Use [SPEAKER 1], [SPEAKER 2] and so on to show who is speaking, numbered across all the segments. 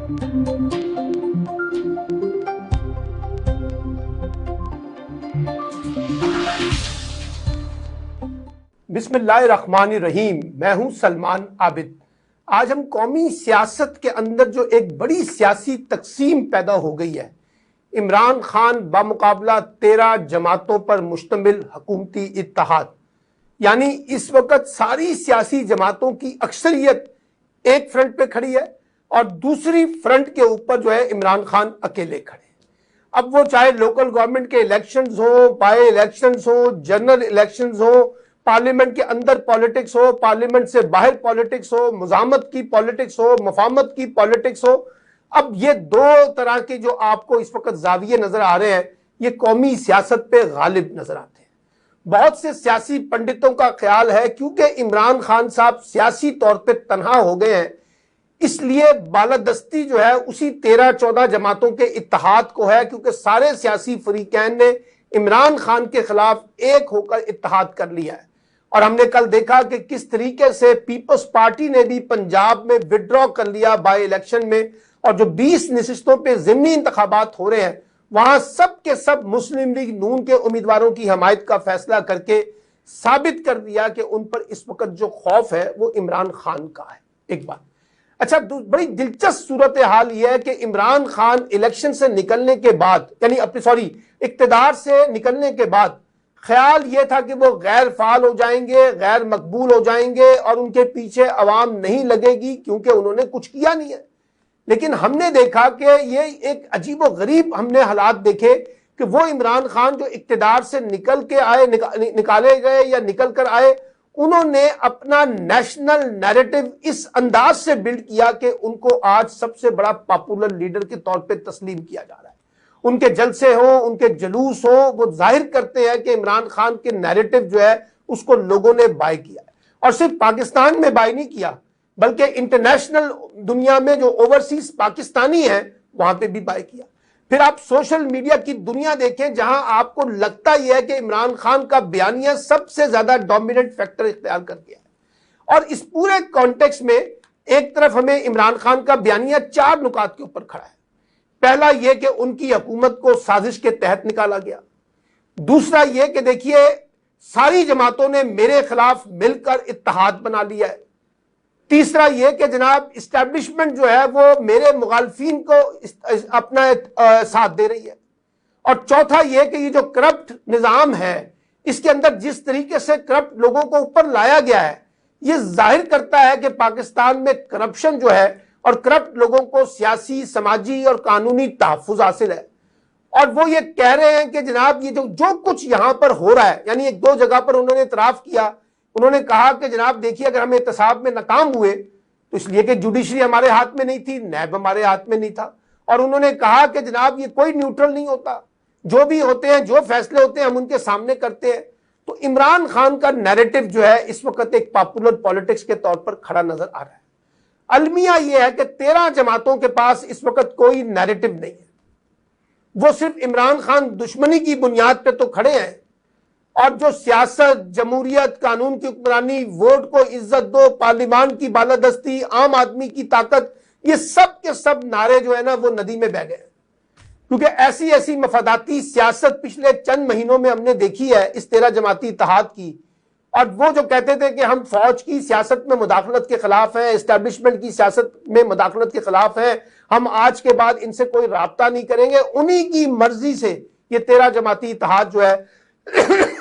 [SPEAKER 1] बिस्मिल्लाहिर्रहमानिर्रहीम। मैं हूं सलमान आबिद। आज हम कौमी सियासत के अंदर जो एक बड़ी सियासी तकसीम पैदा हो गई है, इमरान खान बामुकाबला 13 जमातों पर मुश्तमिल हुकूमती इत्तेहाद, यानी इस वक्त सारी सियासी जमातों की अक्सरियत एक फ्रंट पे खड़ी है और दूसरी फ्रंट के ऊपर जो है इमरान खान अकेले खड़े। अब वो चाहे लोकल गवर्नमेंट के इलेक्शंस हो, बाई इलेक्शंस हो, जनरल इलेक्शंस हो, पार्लियामेंट के अंदर पॉलिटिक्स हो, पार्लियामेंट से बाहर पॉलिटिक्स हो, मुजामत की पॉलिटिक्स हो, मफामत की पॉलिटिक्स हो, अब ये दो तरह के जो आपको इस वक्त जाविये नजर आ रहे हैं, ये कौमी सियासत पे गालिब नजर आते हैं। बहुत से सियासी पंडितों का ख्याल है क्योंकि इमरान खान साहब सियासी तौर पे तन्हा हो गए हैं, इसलिए बालादस्ती जो है उसी 13-14 जमातों के इत्तेहाद को है, क्योंकि सारे सियासी फरीकैन ने इमरान खान के खिलाफ एक होकर इत्तेहाद कर लिया है। और हमने कल देखा कि किस तरीके से पीपल्स पार्टी ने भी पंजाब में विड्रॉ कर लिया बाई इलेक्शन में, और जो 20 नशिस्तों पे ज़िमनी इंतखाबात हो रहे हैं वहां सब के सब मुस्लिम लीग नून के उम्मीदवारों की हमायत का फैसला करके साबित कर दिया कि उन पर इस वक्त जो खौफ है वो इमरान खान का है। एक बात। अच्छा, बड़ी दिलचस्प सूरत हाल यह है कि इमरान खान इलेक्शन से निकलने के बाद, यानी इक्तदार से निकलने के बाद ख्याल यह था कि वो गैर फाल हो जाएंगे, गैर मकबूल हो जाएंगे और उनके पीछे अवाम नहीं लगेगी क्योंकि उन्होंने कुछ किया नहीं है। लेकिन हमने देखा कि ये एक अजीबो गरीब हमने हालात देखे कि वो इमरान खान जो इक्तदार से निकल के आए, निकाले गए या निकल कर आए, उन्होंने अपना नेशनल नैरेटिव इस अंदाज से बिल्ड किया कि उनको आज सबसे बड़ा पॉपुलर लीडर के तौर पे तस्लीम किया जा रहा है। उनके जलसे हो, उनके जुलूस हो, वो जाहिर करते हैं कि इमरान खान के नैरेटिव जो है उसको लोगों ने बाय किया है। और सिर्फ पाकिस्तान में बाय नहीं किया बल्कि इंटरनेशनल दुनिया में जो ओवरसीज पाकिस्तानी हैं वहां पे भी बाय किया। फिर आप सोशल मीडिया की दुनिया देखें जहां आपको लगता ही है कि इमरान खान का बयानिया सबसे ज्यादा डोमिनेंट फैक्टर इख्तियार कर गया है। और इस पूरे कॉन्टेक्स्ट में एक तरफ हमें इमरान खान का बयानिया 4 नुकात के ऊपर खड़ा है। पहला यह कि उनकी हुकूमत को साजिश के तहत निकाला गया। दूसरा यह कि देखिए सारी जमातों ने मेरे खिलाफ मिलकर इत्तेहाद बना लिया है। तीसरा यह कि जनाब इस्टेब्लिशमेंट जो है वो मेरे मुखालफिन को अपना साथ दे रही है। और चौथा यह कि ये जो करप्ट निजाम है इसके अंदर जिस तरीके से करप्ट लोगों को ऊपर लाया गया है, ये जाहिर करता है कि पाकिस्तान में करप्शन जो है और करप्ट लोगों को सियासी, समाजी और कानूनी तहफ्फुज हासिल है। और वो ये कह रहे हैं कि जनाब ये जो कुछ यहां पर हो रहा है, यानी 1-2 जगह पर उन्होंने इतराफ किया, उन्होंने कहा कि जनाब देखिए अगर हम एहतसाब में नाकाम हुए तो इसलिए कि जुडिशरी हमारे हाथ में नहीं थी, नैब हमारे हाथ में नहीं था। और उन्होंने कहा कि जनाब ये कोई न्यूट्रल नहीं होता, जो भी होते हैं, जो फैसले होते हैं हम उनके सामने करते हैं। तो इमरान खान का नैरेटिव जो है इस वक्त एक पॉपुलर पॉलिटिक्स के तौर पर खड़ा नजर आ रहा है। अलमिया यह है कि 13 जमातों के पास इस वक्त कोई नैरेटिव नहीं है। वो सिर्फ इमरान खान दुश्मनी की बुनियाद पे तो खड़े हैं, और जो सियासत, जमहूरियत, कानून की हुक्मरानी, वोट को इज्जत दो, पार्लियामान की बालादस्ती, आम आदमी की ताकत, ये सब के सब नारे जो है ना वो नदी में बह गए। क्योंकि ऐसी ऐसी मफादाती सियासत पिछले चंद महीनों में हमने देखी है इस 13 जमाती इत्तेहाद की। और वो जो कहते थे कि हम फौज की सियासत में मुदाखलत के खिलाफ हैं, एस्टेब्लिशमेंट की सियासत में मुदाखलत के खिलाफ हैं, हम आज के बाद इनसे कोई राब्ता नहीं करेंगे, उन्हीं की मर्जी से ये 13 जमाती इत्तेहाद जो है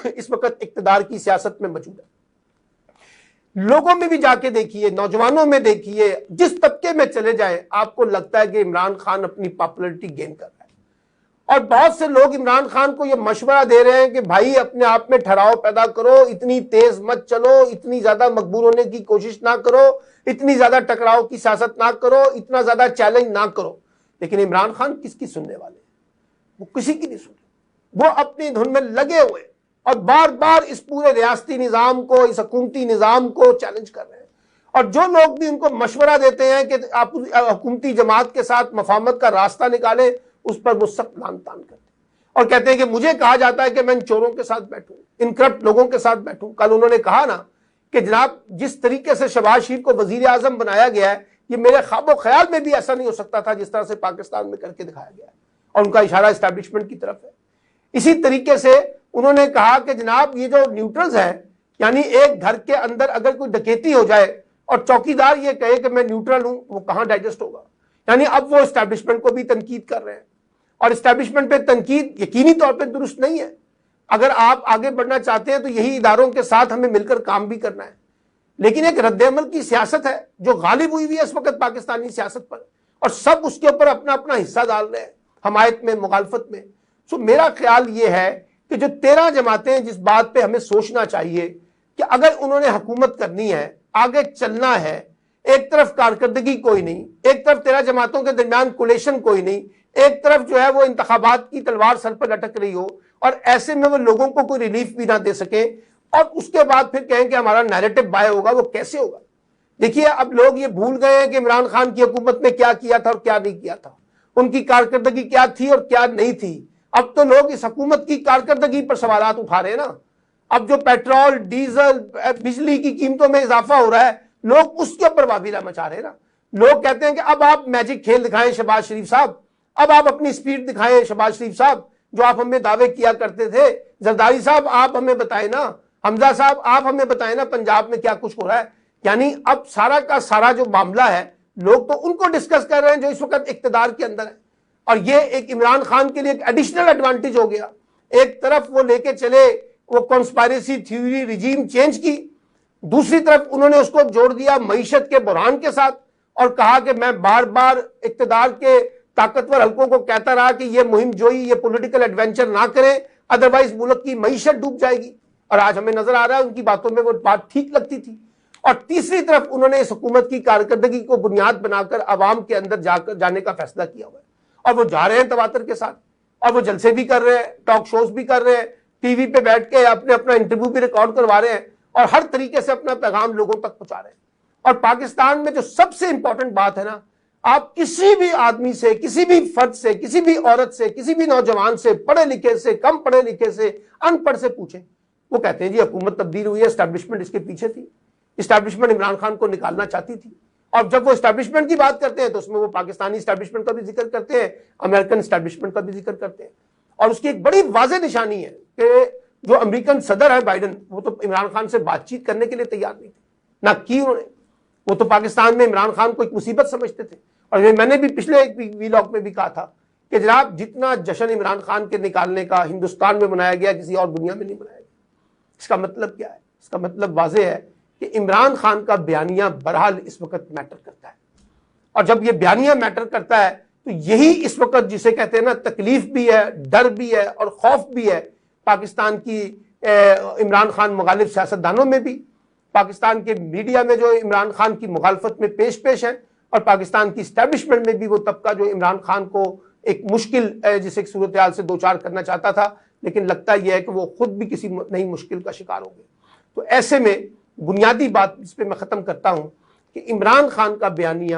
[SPEAKER 1] इस वक्त इक्तदार की सियासत में मौजूद है। लोगों में भी जाके देखिए, नौजवानों में देखिए, जिस तबके में चले जाएं आपको लगता है कि इमरान खान अपनी पॉपुलैरिटी गेन कर रहा है। और बहुत से लोग इमरान खान को यह मशवरा दे रहे हैं कि भाई अपने आप में ठहराव पैदा करो, इतनी तेज मत चलो, इतनी ज्यादा मकबूल होने की कोशिश ना करो, इतनी ज्यादा टकराव की सियासत ना करो, इतना ज्यादा चैलेंज ना करो। लेकिन इमरान खान किसकी सुनने वाले? वो किसी की नहीं सुन रहे। वो अपनी धुन में लगे हुए और बार बार इस पूरे रियासती निजाम को, इस हुकूमती निजाम को चैलेंज कर रहे हैं। और जो लोग भी उनको मशवरा देते हैं कि आप हुकूमती जमात के साथ मफाहमत का रास्ता निकालें, उस पर वो सख्त लान तान करते हैं और कहते हैं कि मुझे कहा जाता है कि मैं इन चोरों के साथ बैठूं, इन करप्ट लोगों के साथ बैठूं। कल उन्होंने कहा ना कि जनाब जिस तरीके से शहबाज शरीफ को वजीर आजम बनाया गया है, یہ میرے خواب و خیال میں بھی ایسا نہیں ہو سکتا تھا جس طرح سے پاکستان میں کر کے دکھایا گیا ہے، اور ان کا اشارہ اسٹیبلشمنٹ کی طرف ہے۔ اسی طریقے سے انہوں نے کہا کہ جناب یہ جو نیوٹرلز ہیں، یعنی ایک گھر کے اندر اگر کوئی ڈکیتی ہو جائے اور چوکیدار یہ کہے کہ میں نیوٹرل ہوں، وہ کہاں ڈائجسٹ ہوگا؟ یعنی اب وہ اسٹیبلشمنٹ کو بھی تنقید کر رہے ہیں، اور اسٹیبلشمنٹ پہ تنقید یقینی طور پہ درست نہیں ہے۔ اگر آپ آگے بڑھنا چاہتے ہیں تو یہی اداروں کے ساتھ ہمیں مل کر کام بھی کرنا ہے، لیکن ایک رد عمل کی سیاست ہے جو غالب ہوئی ہے اس وقت پاکستانی سیاست پر، اور سب اس کے اوپر اپنا اپنا حصہ ڈال رہے ہیں، حمایت میں، مخالفت میں۔ سو میرا خیال یہ ہے کہ جو 13 جماعتیں، جس بات پہ ہمیں سوچنا چاہیے کہ اگر انہوں نے حکومت کرنی ہے، آگے چلنا ہے، ایک طرف کارکردگی کوئی نہیں، ایک طرف 13 جماعتوں کے درمیان کولیشن کوئی نہیں، ایک طرف جو ہے وہ انتخابات کی تلوار سر پر لٹک رہی ہو، اور ایسے میں وہ لوگوں کو کوئی ریلیف بھی نہ دے سکیں، اور اس کے بعد پھر کہیں کہ ہمارا نیریٹو بائے ہوگا، وہ کیسے ہوگا؟ دیکھیے اب لوگ یہ بھول گئے ہیں کہ عمران خان کی حکومت نے کیا کیا تھا اور کیا نہیں کیا تھا، ان کی کارکردگی کیا تھی اور کیا نہیں تھی۔ اب تو لوگ اس حکومت کی کارکردگی پر سوالات اٹھا رہے ہیں نا۔ اب جو پیٹرول، ڈیزل، بجلی کی قیمتوں میں اضافہ ہو رہا ہے، لوگ اس کے اوپر واویلا مچا رہے ہیں نا۔ لوگ کہتے ہیں کہ اب آپ میجک کھیل دکھائیں شہباز شریف صاحب، اب آپ اپنی سپیڈ دکھائیں شہباز شریف صاحب، جو آپ ہمیں دعوے کیا کرتے تھے۔ زرداری صاحب آپ ہمیں بتائیں نا، حمزہ صاحب آپ ہمیں بتائیں نا پنجاب میں کیا کچھ ہو رہا ہے۔ یعنی اب سارا کا سارا جو معاملہ ہے، لوگ تو ان کو ڈسکس کر رہے ہیں جو اس وقت اقتدار کے اندر ہے، اور یہ ایک عمران خان کے لیے ایک ایڈیشنل ایڈوانٹیج ہو گیا۔ ایک طرف وہ لے کے چلے وہ کنسپائریسی تھیوری، رجیم چینج کی، دوسری طرف انہوں نے اس کو جوڑ دیا معیشت کے بحران کے ساتھ، اور کہا کہ میں بار بار اقتدار کے طاقتور حلقوں کو کہتا رہا کہ یہ مہم جوئی، یہ پولیٹیکل ایڈونچر نہ کریں، ادروائز ملک کی معیشت ڈوب جائے گی، اور آج ہمیں نظر آ رہا ہے ان کی باتوں میں وہ بات ٹھیک لگتی تھی۔ اور تیسری طرف انہوں نے اس حکومت کی کارکردگی کو بنیاد بنا کر عوام کے اندر جانے کا فیصلہ کیا ہوا ہے، اور وہ جا رہے ہیں تواتر کے ساتھ، اور وہ جلسے بھی کر رہے ہیں، ٹاک شوز بھی کر رہے ہیں، ٹی وی پہ بیٹھ کے اپنا انٹرویو بھی ریکارڈ کروا رہے ہیں، اور ہر طریقے سے اپنا پیغام لوگوں تک پہنچا رہے ہیں۔ اور پاکستان میں جو سب سے امپورٹنٹ بات ہے نا، آپ کسی بھی آدمی سے، کسی بھی فرد سے، کسی بھی عورت سے، کسی بھی نوجوان سے، پڑھے لکھے سے، کم پڑھے لکھے سے، ان پڑھ سے پوچھیں، وہ کہتے ہیں جی حکومت تبدیل ہوئی ہے، اسٹیبلشمنٹ اس کے پیچھے تھی، اسٹیبلشمنٹ عمران خان کو نکالنا چاہتی تھی۔ اور جب وہ اسٹیبلشمنٹ کی بات کرتے ہیں تو اس میں وہ پاکستانی اسٹیبلشمنٹ کا بھی ذکر کرتے ہیں، امریکن اسٹیبلشمنٹ کا بھی ذکر کرتے ہیں۔ اور اس کی ایک بڑی واضح نشانی ہے کہ جو امریکن صدر ہے بائیڈن، وہ تو عمران خان سے بات چیت کرنے کے لیے تیار نہیں تھے، نہ کی انہوں نے۔ وہ تو پاکستان میں عمران خان کو ایک مصیبت سمجھتے تھے، اور میں نے بھی پچھلے ایک ویلاگ میں بھی کہا تھا کہ جناب جتنا جشن عمران خان کے نکالنے کا ہندوستان میں منایا گیا کسی اور دنیا میں نہیں منایا گیا۔ اس کا مطلب کیا ہے؟ اس کا مطلب واضح ہے کہ عمران خان کا بیانیہ بہرحال اس وقت میٹر کرتا ہے، اور جب یہ بیانیہ میٹر کرتا ہے تو یہی اس وقت جسے کہتے ہیں نا تکلیف بھی ہے، ڈر بھی ہے اور خوف بھی ہے پاکستان کی عمران خان مخالف سیاستدانوں میں بھی، پاکستان کے میڈیا میں جو عمران خان کی مخالفت میں پیش ہیں، اور پاکستان کی اسٹیبلشمنٹ میں بھی وہ طبقہ جو عمران خان کو ایک مشکل جسے ایک صورتحال سے دوچار کرنا چاہتا تھا، لیکن لگتا یہ ہے کہ وہ خود بھی کسی نئی مشکل کا شکار ہو گئے۔ تو ایسے میں بنیادی بات جس پہ میں ختم کرتا ہوں کہ عمران خان کا بیانیہ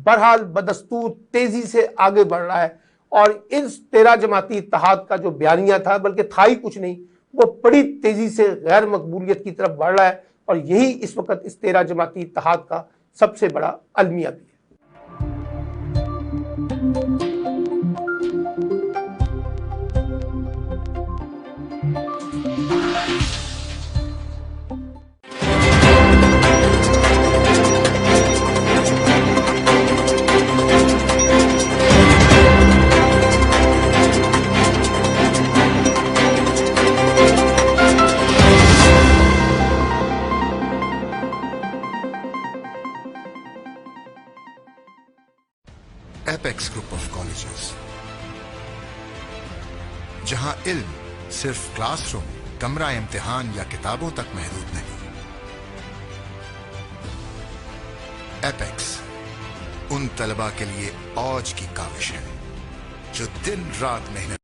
[SPEAKER 1] بہرحال بدستور تیزی سے آگے بڑھ رہا ہے، اور اس 13 جماعتی اتحاد کا جو بیانیہ تھا، بلکہ تھا ہی کچھ نہیں، وہ بڑی تیزی سے غیر مقبولیت کی طرف بڑھ رہا ہے، اور یہی اس وقت اس 13 جماعتی اتحاد کا سب سے بڑا المیہ بھی ہے۔
[SPEAKER 2] ایپیکس گروپ آف کالجز، جہاں علم صرف کلاس روم، کمرہ امتحان یا کتابوں تک محدود نہیں۔ ایپیکس ان طلباء کے لیے اوج کی کاوش ہے جو دن رات محنت